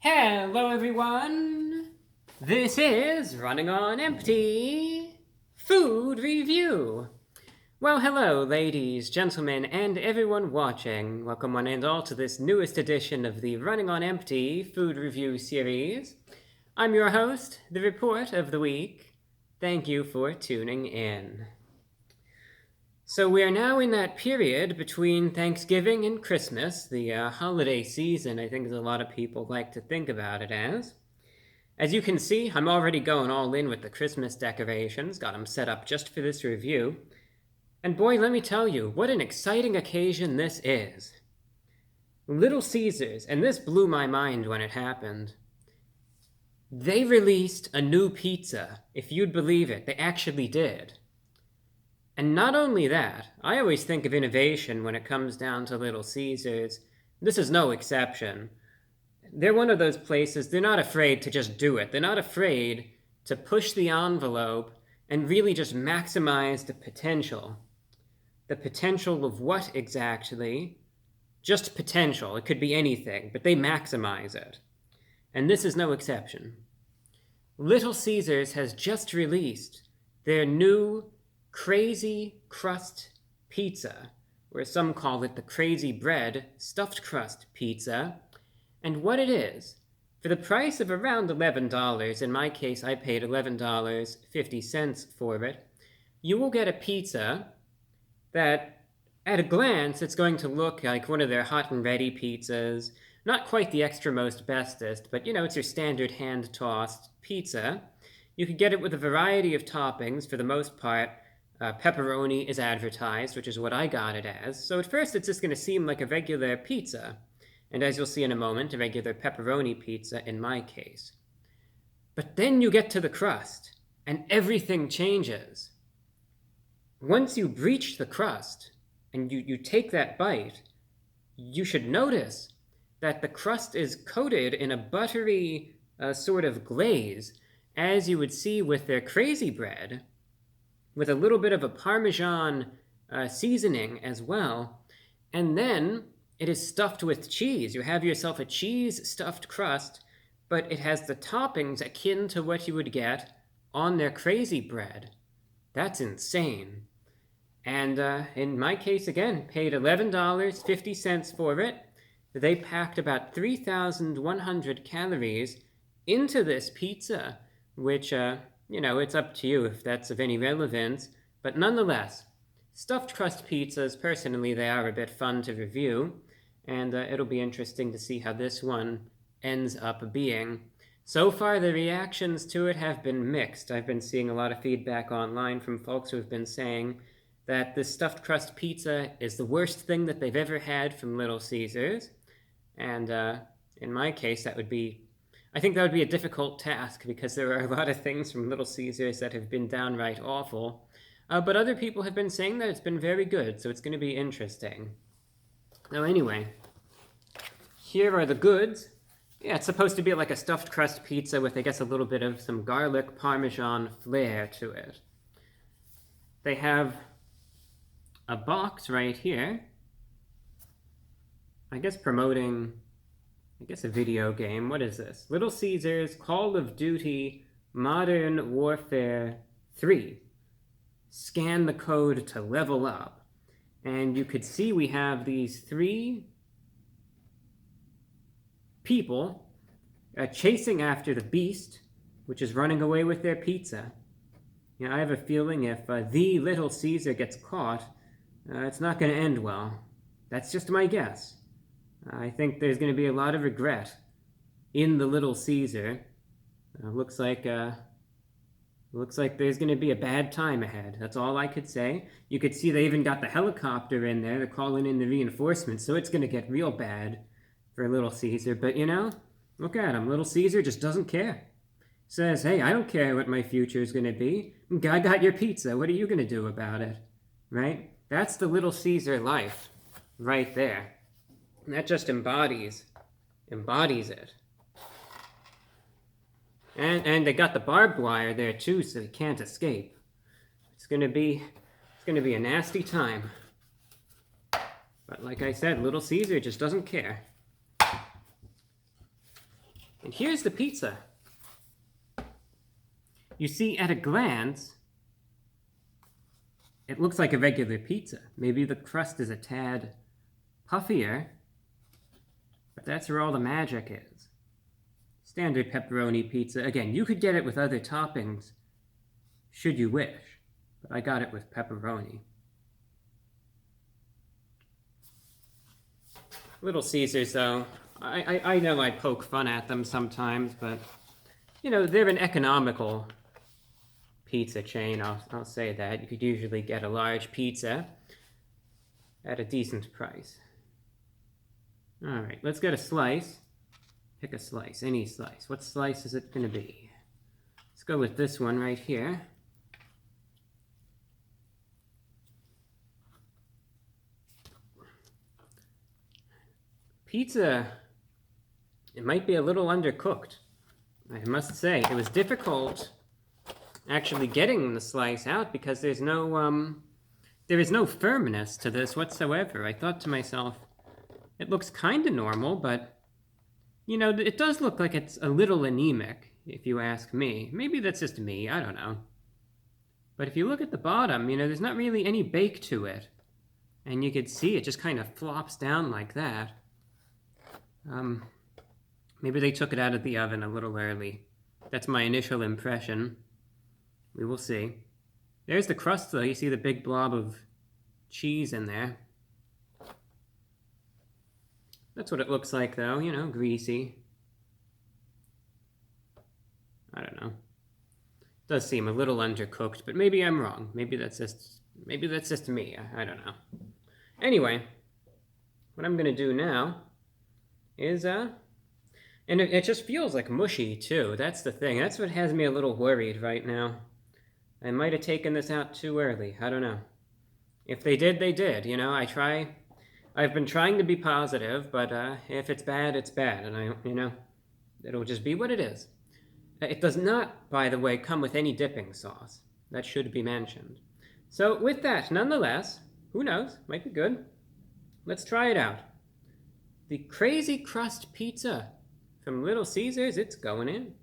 Hello everyone! This is Running on Empty Food Review. Well, hello ladies, gentlemen, and everyone watching. Welcome one and all to this newest edition of the Running on Empty Food Review series. I'm your host, The Report of the Week. Thank you for tuning in. So we are now in that period between Thanksgiving and Christmas, the holiday season, I think, as a lot of people like to think about it as. As you can see, I'm already going all in with the Christmas decorations, got them set up just for this review. And boy, let me tell you, what an exciting occasion this is. Little Caesars, and this blew my mind when it happened, they released a new pizza. If you'd believe it, they actually did. And not only that, I always think of innovation when it comes down to Little Caesars. This is no exception. They're one of those places, they're not afraid to just do it. They're not afraid to push the envelope and really just maximize the potential. The potential of what exactly? Just potential. It could be anything, but they maximize it. And this is no exception. Little Caesars has just released their new Crazy Crust Pizza, or some call it the Crazy Bread Stuffed Crust Pizza. And what it is, for the price of around $11, in my case I paid $11.50 for it, you will get a pizza that, at a glance, it's going to look like one of their hot and ready pizzas. Not quite the extra most bestest, but it's your standard hand-tossed pizza. You could get it with a variety of toppings, for the most part. Pepperoni is advertised, which is what I got it as. So at first it's just going to seem like a regular pizza. And as you'll see in a moment, a regular pepperoni pizza in my case. But then you get to the crust, and everything changes. Once you breach the crust, and you take that bite, you should notice that the crust is coated in a buttery sort of glaze, as you would see with their crazy bread, with a little bit of a Parmesan seasoning as well. And then it is stuffed with cheese. You have yourself a cheese stuffed crust, but it has the toppings akin to what you would get on their crazy bread. That's insane. And in my case, again, paid $11.50 for it. They packed about 3,100 calories into this pizza, which it's up to you if that's of any relevance, but nonetheless, stuffed crust pizzas, personally, they are a bit fun to review, and it'll be interesting to see how this one ends up being. So far, the reactions to it have been mixed. I've been seeing a lot of feedback online from folks who have been saying that this stuffed crust pizza is the worst thing that they've ever had from Little Caesars, and in my case, I think that would be a difficult task because there are a lot of things from Little Caesars that have been downright awful. But other people have been saying that it's been very good, so it's going to be interesting. Now anyway, here are the goods. Yeah, it's supposed to be like a stuffed crust pizza with, I guess, a little bit of some garlic Parmesan flair to it. They have a box right here, I guess promoting a video game. What is this? Little Caesars Call of Duty Modern Warfare 3. Scan the code to level up. And you could see we have these three people chasing after the beast, which is running away with their pizza. I have a feeling if the Little Caesar gets caught, it's not going to end well. That's just my guess. I think there's going to be a lot of regret in the Little Caesar. Looks like there's going to be a bad time ahead. That's all I could say. You could see they even got the helicopter in there. They're calling in the reinforcements, so it's going to get real bad for Little Caesar. But look at him. Little Caesar just doesn't care. Says, hey, I don't care what my future is going to be. I got your pizza. What are you going to do about it? Right? That's the Little Caesar life right there. And that just embodies it. And they got the barbed wire there too, so he can't escape. It's gonna be a nasty time. But like I said, Little Caesar just doesn't care. And here's the pizza. You see, at a glance, it looks like a regular pizza. Maybe the crust is a tad puffier, but that's where all the magic is. Standard pepperoni pizza. Again, you could get it with other toppings, should you wish, but I got it with pepperoni. Little Caesars, though, I know I poke fun at them sometimes, but, you know, they're an economical pizza chain, I'll say that. You could usually get a large pizza at a decent price. All right, let's get a slice. Pick a slice, any slice. What slice is it going to be? Let's go with this one right here. Pizza, it might be a little undercooked. I must say, it was difficult actually getting the slice out because there is no firmness to this whatsoever. I thought to myself, it looks kind of normal, but, you know, it does look like it's a little anemic, if you ask me. Maybe that's just me, I don't know. But if you look at the bottom, you know, there's not really any bake to it. And you could see it just kind of flops down like that. Maybe they took it out of the oven a little early. That's my initial impression. We will see. There's the crust, though. You see the big blob of cheese in there. That's what it looks like, though. You know, greasy. I don't know. It does seem a little undercooked, but maybe I'm wrong. Maybe that's just me. I don't know. Anyway, what I'm gonna do now is and it just feels like mushy too. That's the thing. That's what has me a little worried right now. I might have taken this out too early. I don't know. If they did, they did. You know, I've been trying to be positive, but if it's bad, it's bad. And it'll just be what it is. It does not, by the way, come with any dipping sauce. That should be mentioned. So with that, nonetheless, who knows? Might be good. Let's try it out. The Crazy Crust Pizza from Little Caesars, it's going in.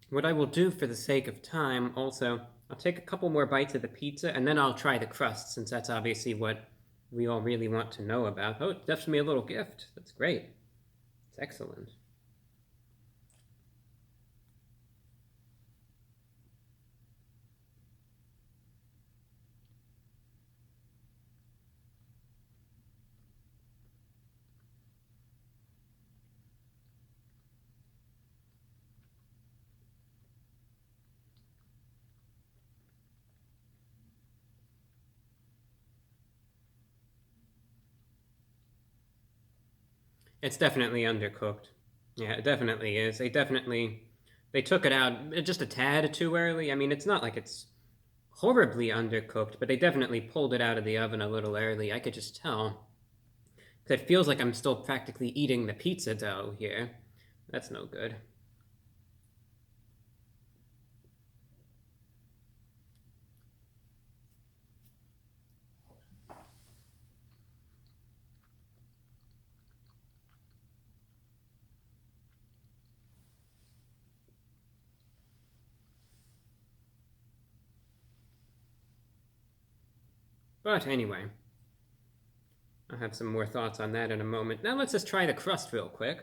What I will do for the sake of time, also, I'll take a couple more bites of the pizza, and then I'll try the crust, since that's obviously what we all really want to know about. Oh, it left me a little gift. That's great. It's excellent. It's definitely undercooked. Yeah, it definitely is. They took it out just a tad too early. I mean, it's not like it's horribly undercooked, but they definitely pulled it out of the oven a little early. I could just tell. Because it feels like I'm still practically eating the pizza dough here. That's no good. But anyway, I'll have some more thoughts on that in a moment. Now let's just try the crust real quick.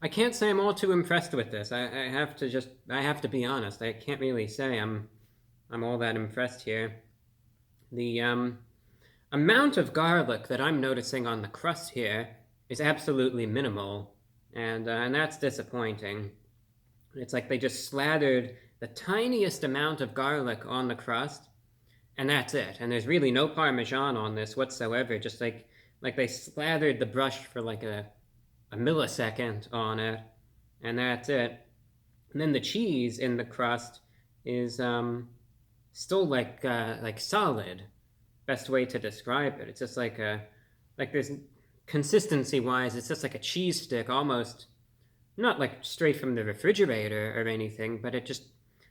I can't say I'm all too impressed with this. I have to be honest. I can't really say I'm all that impressed here. The amount of garlic that I'm noticing on the crust here is absolutely minimal, and that's disappointing. It's like they just slathered the tiniest amount of garlic on the crust, and that's it. And there's really no Parmesan on this whatsoever. Just like they slathered the brush for like a millisecond on it, and that's it. And then the cheese in the crust is still like solid. Best way to describe it. It's just like there's consistency wise, it's just like a cheese stick almost, not like straight from the refrigerator or anything, but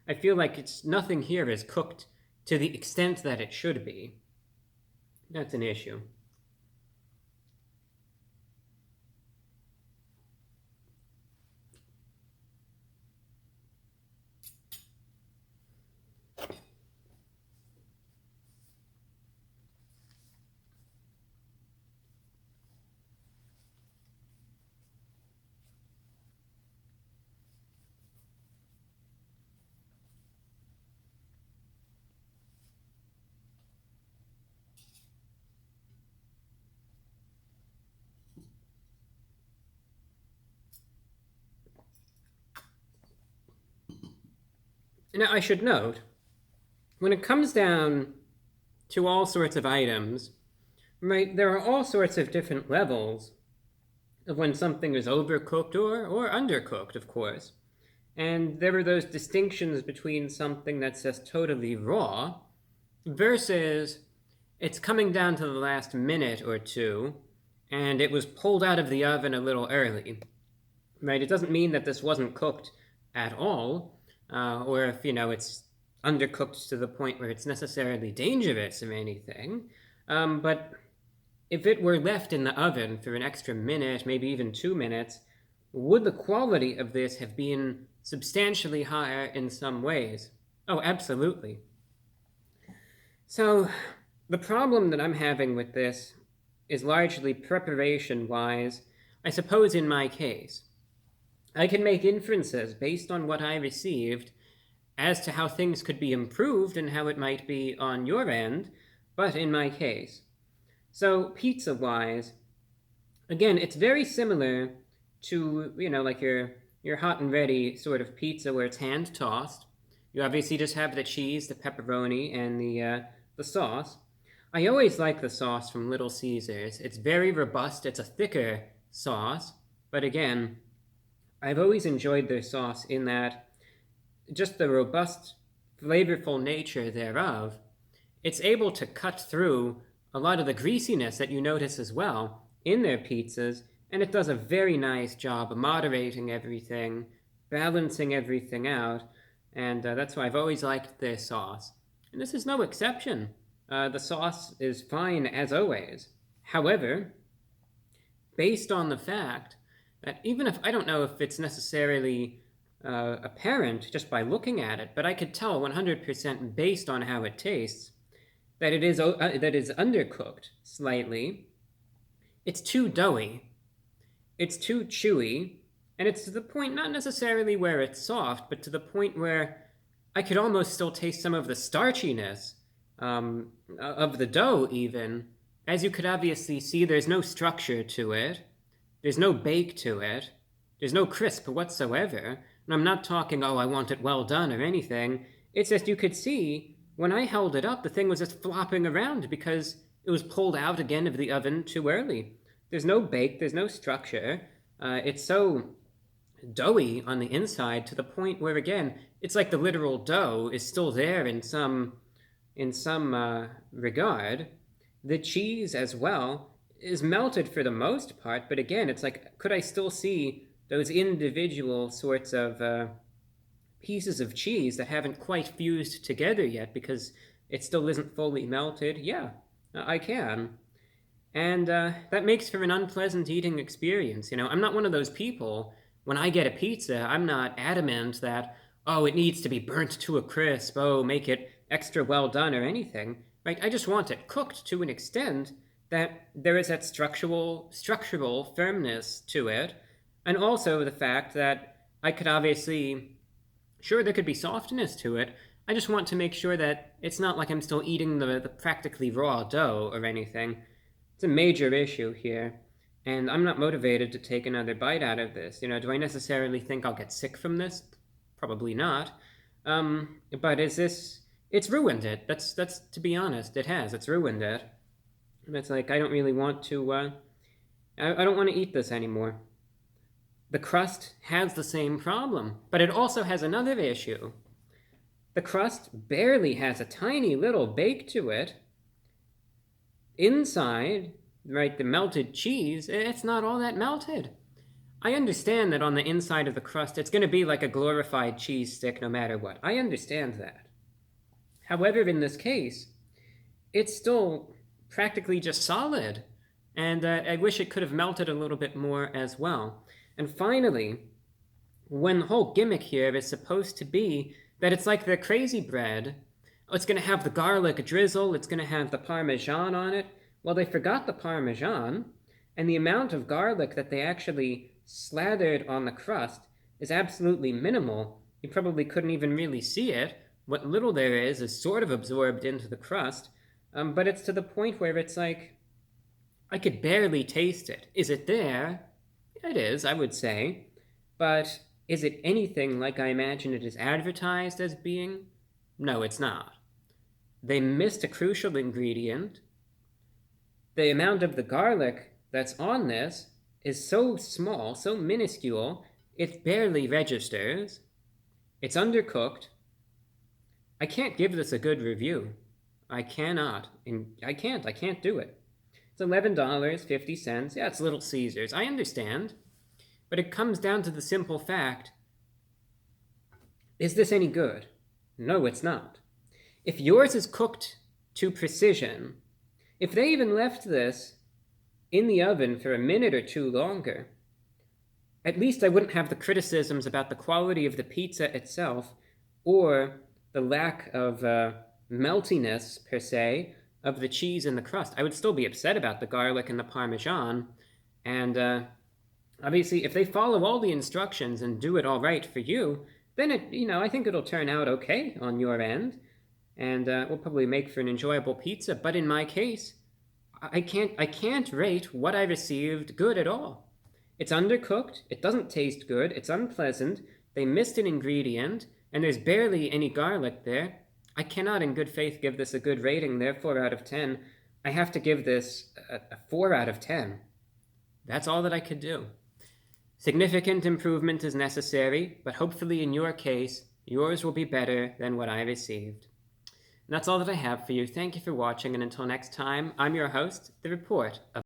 I feel like it's nothing here is cooked to the extent that it should be. That's an issue. Now, I should note, when it comes down to all sorts of items, right, there are all sorts of different levels of when something is overcooked or undercooked, of course. And there are those distinctions between something that's just totally raw versus it's coming down to the last minute or two and it was pulled out of the oven a little early. Right? It doesn't mean that this wasn't cooked at all, or if, it's undercooked to the point where it's necessarily dangerous or anything. But if it were left in the oven for an extra minute, maybe even 2 minutes, would the quality of this have been substantially higher in some ways? Oh, absolutely. So, the problem that I'm having with this is largely preparation-wise, I suppose in my case. I can make inferences based on what I received as to how things could be improved and how it might be on your end, but in my case. So, pizza-wise, again, it's very similar to, like your hot and ready sort of pizza where it's hand-tossed. You obviously just have the cheese, the pepperoni, and the sauce. I always like the sauce from Little Caesars. It's very robust. It's a thicker sauce, but again, I've always enjoyed their sauce in that just the robust, flavorful nature thereof, it's able to cut through a lot of the greasiness that you notice as well in their pizzas, and it does a very nice job of moderating everything, balancing everything out, and that's why I've always liked their sauce. And this is no exception. The sauce is fine as always. However, based on the fact that even if I don't know if it's necessarily apparent just by looking at it, but I could tell 100% based on how it tastes that it is undercooked slightly. It's too doughy. It's too chewy, and it's to the point not necessarily where it's soft, but to the point where I could almost still taste some of the starchiness of the dough even. As you could obviously see, there's no structure to it. There's no bake to it. There's no crisp whatsoever. And I'm not talking, I want it well done or anything. It's just you could see, when I held it up, the thing was just flopping around because it was pulled out again of the oven too early. There's no bake, there's no structure. It's so doughy on the inside to the point where, again, it's like the literal dough is still there in some regard. The cheese as well is melted for the most part, but again, it's like, could I still see those individual sorts of pieces of cheese that haven't quite fused together yet because it still isn't fully melted? Yeah, I can. And that makes for an unpleasant eating experience. I'm not one of those people, when I get a pizza, I'm not adamant that, it needs to be burnt to a crisp, make it extra well done or anything, right? I just want it cooked to an extent that there is that structural firmness to it, And also the fact that I could obviously, sure, there could be softness to it. I just want to make sure that it's not like I'm still eating the practically raw dough or anything. It's a major issue here. And I'm not motivated to take another bite out of this. Do I necessarily think I'll get sick from this? Probably not. But it's ruined it. That's to be honest, it has. It's ruined it. And it's like, I don't really want to, I don't want to eat this anymore. The crust has the same problem, but it also has another issue. The crust barely has a tiny little bake to it. Inside, right, the melted cheese, it's not all that melted. I understand that on the inside of the crust, it's going to be like a glorified cheese stick no matter what. I understand that. However, in this case, it's still practically just solid, and I wish it could have melted a little bit more as well. And finally, when the whole gimmick here is supposed to be that it's like the crazy bread, it's going to have the garlic drizzle, it's going to have the Parmesan on it. Well, they forgot the Parmesan, and the amount of garlic that they actually slathered on the crust is absolutely minimal. You probably couldn't even really see it. What little there is sort of absorbed into the crust, but it's to the point where it's like, I could barely taste it. Is it there? It is, I would say. But is it anything like I imagine it is advertised as being? No, it's not. They missed a crucial ingredient. The amount of the garlic that's on this is so small, so minuscule, it barely registers. It's undercooked. I can't give this a good review. I cannot. I can't do it. It's $11.50. Yeah, it's Little Caesars. I understand. But it comes down to the simple fact, is this any good? No, it's not. If yours is cooked to precision, if they even left this in the oven for a minute or two longer, at least I wouldn't have the criticisms about the quality of the pizza itself or the lack of meltiness, per se, of the cheese and the crust. I would still be upset about the garlic and the Parmesan. And obviously, if they follow all the instructions and do it all right for you, then I think it'll turn out okay on your end. And we'll probably make for an enjoyable pizza. But in my case, I can't rate what I received good at all. It's undercooked, it doesn't taste good, it's unpleasant, they missed an ingredient, and there's barely any garlic there. I cannot in good faith give this a good rating, therefore out of 10. I have to give this a 4 out of 10. That's all that I could do. Significant improvement is necessary, but hopefully in your case, yours will be better than what I received. And that's all that I have for you. Thank you for watching, and until next time, I'm your host, The Report of